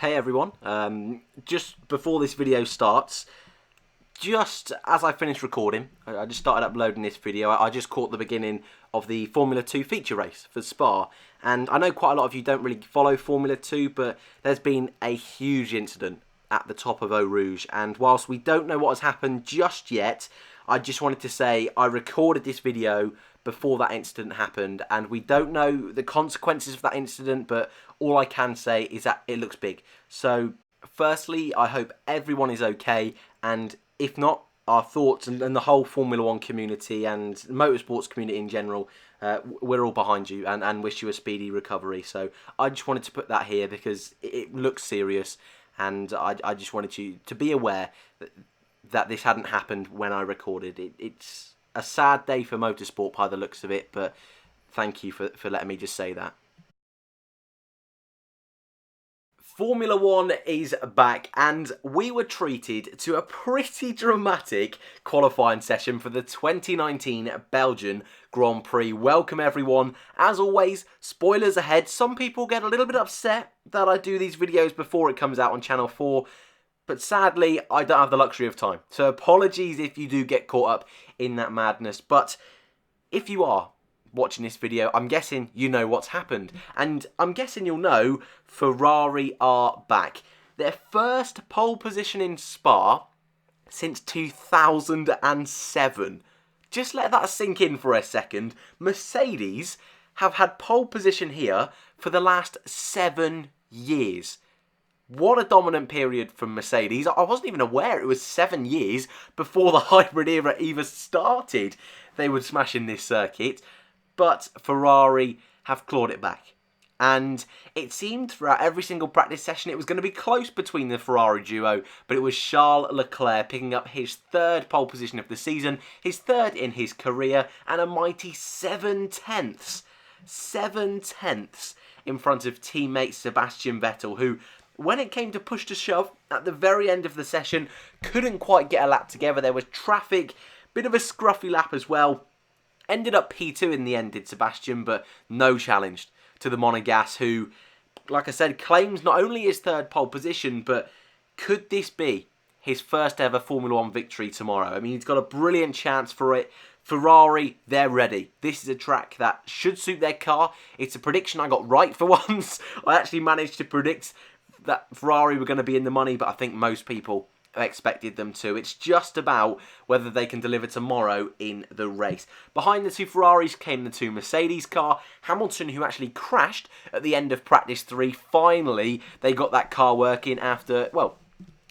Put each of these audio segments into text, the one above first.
Hey everyone, just before this video starts, just as I finished recording, I just started uploading this video, I just caught the beginning of the Formula 2 feature race for Spa, and I know quite a lot of you don't really follow Formula 2, but there's been a huge incident at the top of Eau Rouge, and whilst we don't know what has happened just yet, I just wanted to say I recorded this video before that incident happened, and we don't know the consequences of that incident, but all I can say is that it looks big. So firstly, I hope everyone is okay, and if not, our thoughts and the whole Formula 1 community and motorsports community in general, we're all behind you and wish you a speedy recovery. So I just wanted to put that here because it looks serious, and I just wanted you to be aware that this hadn't happened when I recorded it. It's a sad day for motorsport by the looks of it, but thank you for letting me just say that. Formula 1 is back, and we were treated to a pretty dramatic qualifying session for the 2019 Belgian Grand Prix. Welcome everyone. As always, spoilers ahead. Some people get a little bit upset that I do these videos before it comes out on Channel 4, but sadly, I don't have the luxury of time. So apologies if you do get caught up in that madness, but if you are watching this video, I'm guessing you know what's happened. And I'm guessing you'll know Ferrari are back. Their first pole position in Spa since 2007. Just let that sink in for a second. Mercedes have had pole position here for the last 7 years. What a dominant period from Mercedes. I wasn't even aware it was 7 years before the hybrid era even started. They were smashing this circuit. But Ferrari have clawed it back. And it seemed throughout every single practice session it was going to be close between the Ferrari duo, but it was Charles Leclerc picking up his third pole position of the season, his third in his career, and a mighty 7/10. 7/10 in front of teammate Sebastian Vettel, who, when it came to push to shove, at the very end of the session, couldn't quite get a lap together. There was traffic, bit of a scruffy lap as well. Ended up P2 in the end, did Sebastian, but no challenge to the Monegasque, who, like I said, claims not only his third pole position, but could this be his first ever Formula 1 victory tomorrow? I mean, he's got a brilliant chance for it. Ferrari, they're ready. This is a track that should suit their car. It's a prediction I got right for once. I actually managed to predict that Ferrari were going to be in the money, but I think most people expected them to. It's just about whether they can deliver tomorrow in the race. Behind the two Ferraris came the two Mercedes car. Hamilton, who actually crashed at the end of practice 3, finally they got that car working after, well,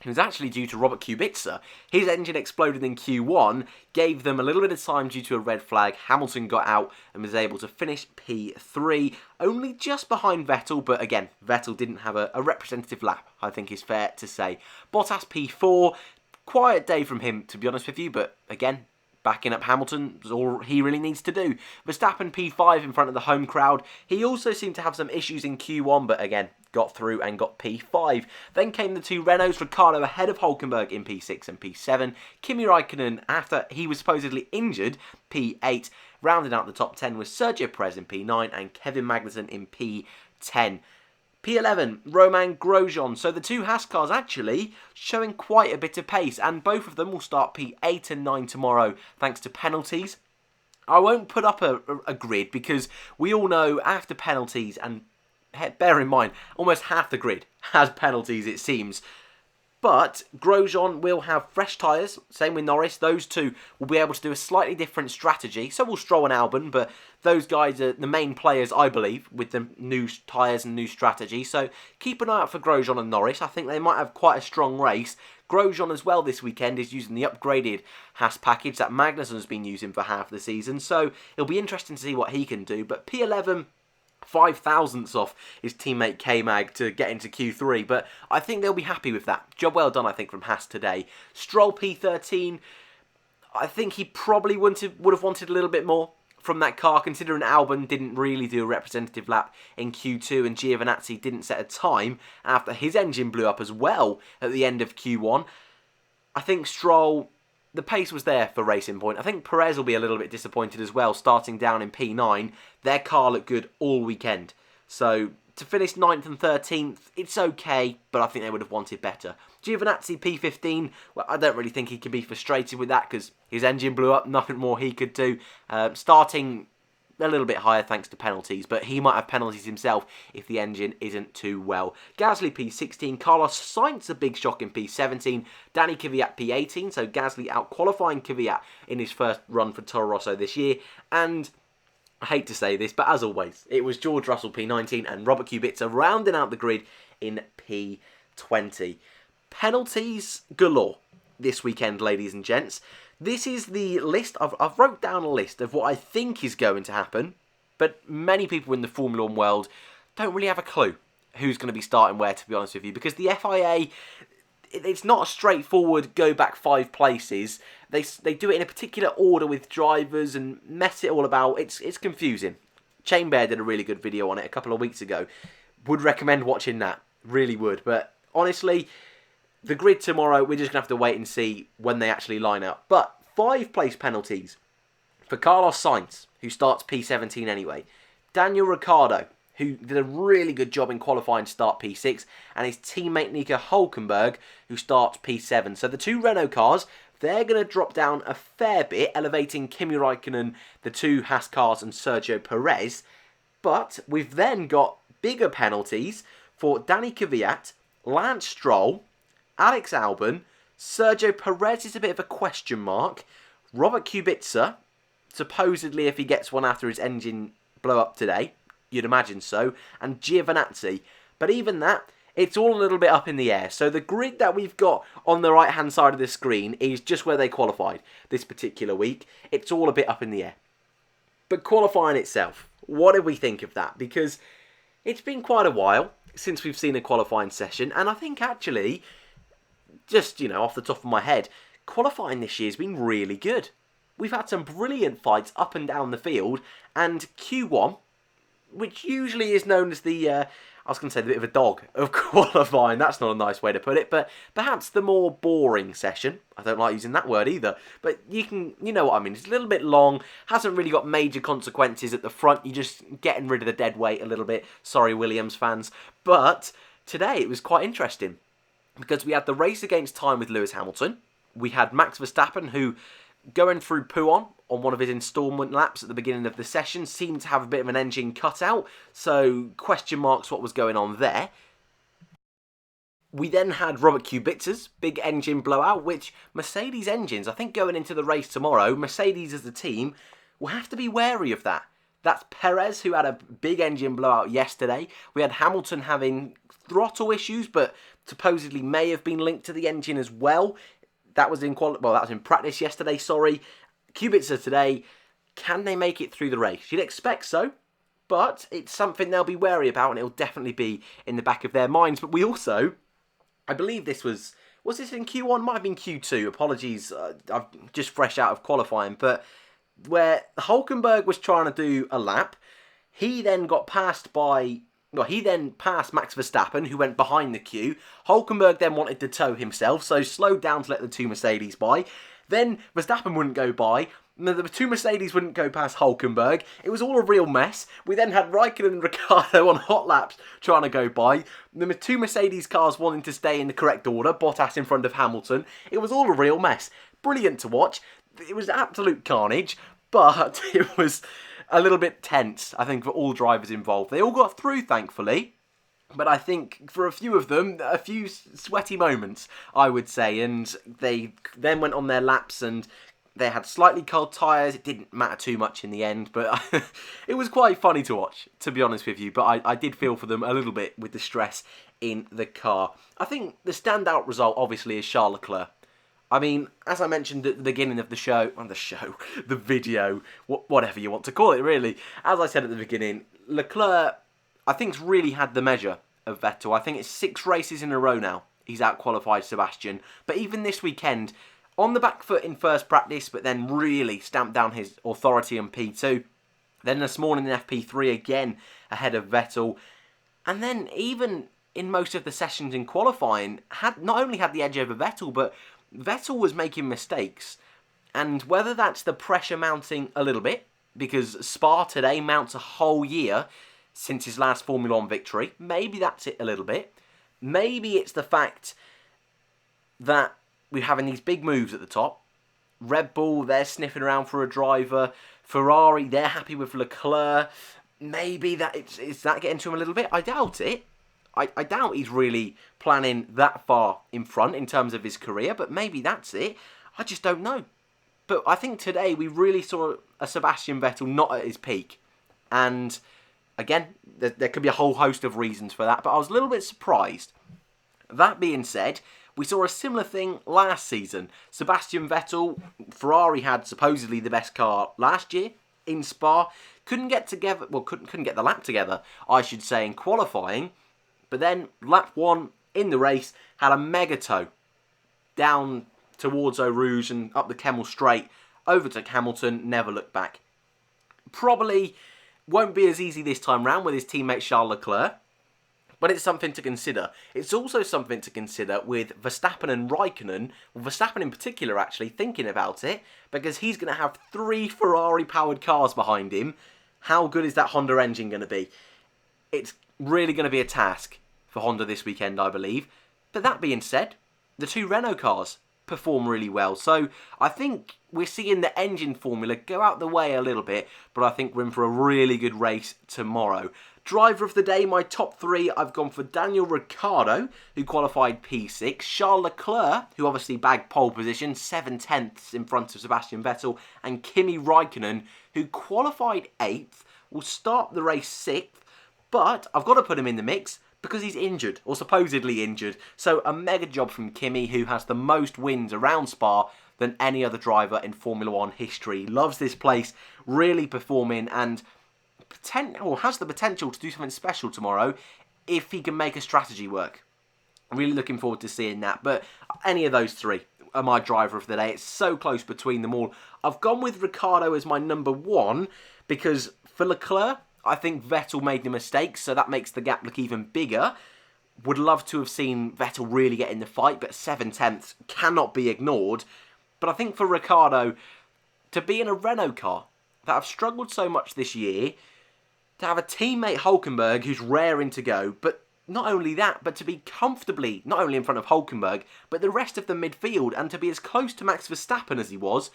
it was actually due to Robert Kubica. His engine exploded in Q1, gave them a little bit of time due to a red flag. Hamilton got out and was able to finish P3, only just behind Vettel, but again, Vettel didn't have a representative lap, I think is fair to say. Bottas P4, quiet day from him, to be honest with you, but again, backing up Hamilton is all he really needs to do. Verstappen P5 in front of the home crowd. He also seemed to have some issues in Q1, but again, got through and got P5. Then came the two Renaults, Ricciardo ahead of Hülkenberg in P6 and P7. Kimi Raikkonen, after he was supposedly injured, P8. Rounding out the top 10 was Sergio Perez in P9 and Kevin Magnussen in P10. P11, Romain Grosjean. So the two Haas cars actually showing quite a bit of pace, and both of them will start P8 and 9 tomorrow thanks to penalties. I won't put up a grid because we all know after penalties, and bear in mind, almost half the grid has penalties it seems. But Grosjean will have fresh tyres, same with Norris. Those two will be able to do a slightly different strategy. So will Stroll and Albon, but those guys are the main players, I believe, with the new tyres and new strategy. So keep an eye out for Grosjean and Norris. I think they might have quite a strong race. Grosjean as well this weekend is using the upgraded Haas package that Magnussen has been using for half the season. So it'll be interesting to see what he can do. But P11... 5 thousandths off his teammate K-Mag to get into Q3, but I think they'll be happy with that. Job well done, I think, from Haas today. Stroll P13, I think he probably would have wanted a little bit more from that car, considering Albon didn't really do a representative lap in Q2 and Giovinazzi didn't set a time after his engine blew up as well at the end of Q1. I think Stroll, the pace was there for Racing Point. I think Perez will be a little bit disappointed as well, starting down in P9. Their car looked good all weekend. So To finish 9th and 13th, it's okay, but I think they would have wanted better. Giovinazzi P15, well, I don't really think he can be frustrated with that because his engine blew up, nothing more he could do. Starting a little bit higher thanks to penalties, but he might have penalties himself if the engine isn't too well. Gasly P16, Carlos Sainz a big shock in P17, Danny Kvyat P18, so Gasly out-qualifying Kvyat in his first run for Toro Rosso this year, and I hate to say this, but as always, it was George Russell P19 and Robert Kubica rounding out the grid in P20. Penalties galore this weekend, ladies and gents. This is the list. I've wrote down a list of what I think is going to happen, but many people in the Formula 1 world don't really have a clue who's going to be starting where, to be honest with you, because the FIA, it's not a straightforward go back 5 places. They do it in a particular order with drivers and mess it all about. It's confusing. Chain Bear did a really good video on it a couple of weeks ago. Would recommend watching that. Really would. But honestly, the grid tomorrow, we're just going to have to wait and see when they actually line up. But 5 place penalties for Carlos Sainz, who starts P17 anyway. Daniel Ricciardo, who did a really good job in qualifying to start P6. And his teammate Nico Hülkenberg, who starts P7. So the 2 Renault cars, they're going to drop down a fair bit, elevating Kimi Räikkönen, the 2 Haas cars and Sergio Perez. But we've then got bigger penalties for Danny Kvyat, Lance Stroll, Alex Albon, Sergio Perez is a bit of a question mark, Robert Kubica, supposedly if he gets one after his engine blow up today, you'd imagine so, and Giovinazzi. But even that, it's all a little bit up in the air. So the grid that we've got on the right-hand side of the screen is just where they qualified this particular week. It's all a bit up in the air. But qualifying itself, what did we think of that? Because it's been quite a while since we've seen a qualifying session, and I think actually, just, off the top of my head, qualifying this year has been really good. We've had some brilliant fights up and down the field, and Q1, which usually is known as the, I was going to say the bit of a dog of qualifying, that's not a nice way to put it, but perhaps the more boring session. I don't like using that word either, but you know what I mean. It's a little bit long, hasn't really got major consequences at the front, you're just getting rid of the dead weight a little bit. Sorry, Williams fans. But today it was quite interesting, because we had the race against time with Lewis Hamilton. We had Max Verstappen, who, going through Pouhon on one of his instalment laps at the beginning of the session, seemed to have a bit of an engine cutout, so question marks what was going on there. We then had Robert Kubica's big engine blowout, which Mercedes engines, I think going into the race tomorrow, Mercedes as a team will have to be wary of that. That's Perez, who had a big engine blowout yesterday. We had Hamilton having throttle issues, but supposedly may have been linked to the engine as well. That was in practice yesterday, sorry. Kubica today, can they make it through the race? You'd expect so, but it's something they'll be wary about, and it'll definitely be in the back of their minds. But we also, I believe this was this in Q1? Might have been Q2. Apologies, I'm just fresh out of qualifying, but where Hülkenberg was trying to do a lap, he then passed Max Verstappen, who went behind the queue. Hülkenberg then wanted to tow himself, so slowed down to let the 2 Mercedes by. Then Verstappen wouldn't go by. The 2 Mercedes wouldn't go past Hülkenberg. It was all a real mess. We then had Raikkonen and Ricciardo on hot laps trying to go by. The 2 Mercedes cars wanting to stay in the correct order. Bottas in front of Hamilton. It was all a real mess. Brilliant to watch. It was absolute carnage, but it was a little bit tense, I think, for all drivers involved. They all got through, thankfully, but I think for a few of them, a few sweaty moments, I would say, and they then went on their laps and they had slightly cold tyres. It didn't matter too much in the end, but it was quite funny to watch, to be honest with you, but I did feel for them a little bit with the stress in the car. I think the standout result, obviously, is Charles Leclerc. I mean, as I mentioned at the beginning of the video, whatever you want to call it, really. As I said at the beginning, Leclerc, I think, really had the measure of Vettel. I think it's 6 races in a row now he's out-qualified Sebastian. But even this weekend, on the back foot in first practice, but then really stamped down his authority in P2. Then this morning in FP3 again, ahead of Vettel. And then even in most of the sessions in qualifying, not only had the edge over Vettel, but Vettel was making mistakes, and whether that's the pressure mounting a little bit, because Spa today mounts a whole year, since his last Formula 1 victory. Maybe that's it a little bit. Maybe it's the fact that we're having these big moves at the top. Red Bull, they're sniffing around for a driver. Ferrari, they're happy with Leclerc. Maybe is that getting to him a little bit? I doubt it. I doubt he's really planning that far in front in terms of his career, but maybe that's it. I just don't know. But I think today we really saw a Sebastian Vettel not at his peak. And again, there could be a whole host of reasons for that, but I was a little bit surprised. That being said, we saw a similar thing last season. Sebastian Vettel, Ferrari had supposedly the best car last year in Spa. Couldn't get the lap together, I should say, in qualifying. But then, lap 1 in the race, had a mega tow down towards Eau Rouge and up the Kemmel Straight, over to Hamilton, never looked back. Probably won't be as easy this time round with his teammate Charles Leclerc, but it's something to consider. It's also something to consider with Verstappen and Raikkonen, well, Verstappen in particular actually, thinking about it, because he's going to have 3 Ferrari-powered cars behind him. How good is that Honda engine going to be? It's really going to be a task for Honda this weekend, I believe. But that being said, the 2 Renault cars perform really well. So I think we're seeing the engine formula go out the way a little bit, but I think we're in for a really good race tomorrow. Driver of the day, my top 3, I've gone for Daniel Ricciardo, who qualified P6, Charles Leclerc, who obviously bagged pole position, 7/10 in front of Sebastian Vettel, and Kimi Raikkonen, who qualified 8th, will start the race 6th, but I've got to put him in the mix because he's injured, or supposedly injured. So a mega job from Kimi, who has the most wins around Spa than any other driver in Formula 1 history. Loves this place, really performing, and has the potential to do something special tomorrow if he can make a strategy work. I'm really looking forward to seeing that. But any of those 3 are my driver of the day. It's so close between them all. I've gone with Ricciardo as my number 1 because for Leclerc, I think Vettel made the mistake, so that makes the gap look even bigger. Would love to have seen Vettel really get in the fight, but 7/10 cannot be ignored. But I think for Ricciardo, to be in a Renault car that have struggled so much this year, to have a teammate Hülkenberg who's raring to go, but not only that, but to be comfortably, not only in front of Hülkenberg, but the rest of the midfield, and to be as close to Max Verstappen as he was,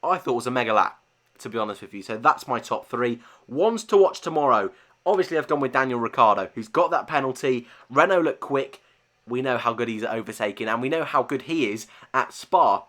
I thought was a mega lap, to be honest with you. So that's my top 3. Ones to watch tomorrow. Obviously, I've gone with Daniel Ricciardo, who's got that penalty. Renault look quick. We know how good he's at overtaking, and we know how good he is at Spa.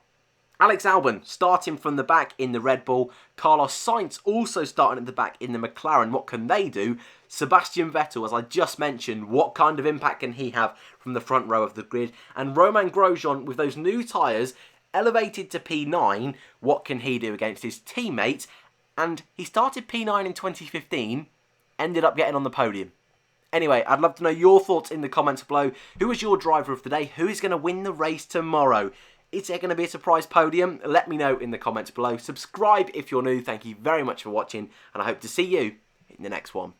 Alex Albon starting from the back in the Red Bull. Carlos Sainz also starting at the back in the McLaren. What can they do? Sebastian Vettel, as I just mentioned, what kind of impact can he have from the front row of the grid? And Romain Grosjean, with those new tyres, elevated to P9, what can he do against his teammates? And he started P9 in 2015, ended up getting on the podium. Anyway, I'd love to know your thoughts in the comments below. Who is your driver of the day? Who is going to win the race tomorrow? Is there going to be a surprise podium? Let me know in the comments below. Subscribe if you're new. Thank you very much for watching, and I hope to see you in the next one.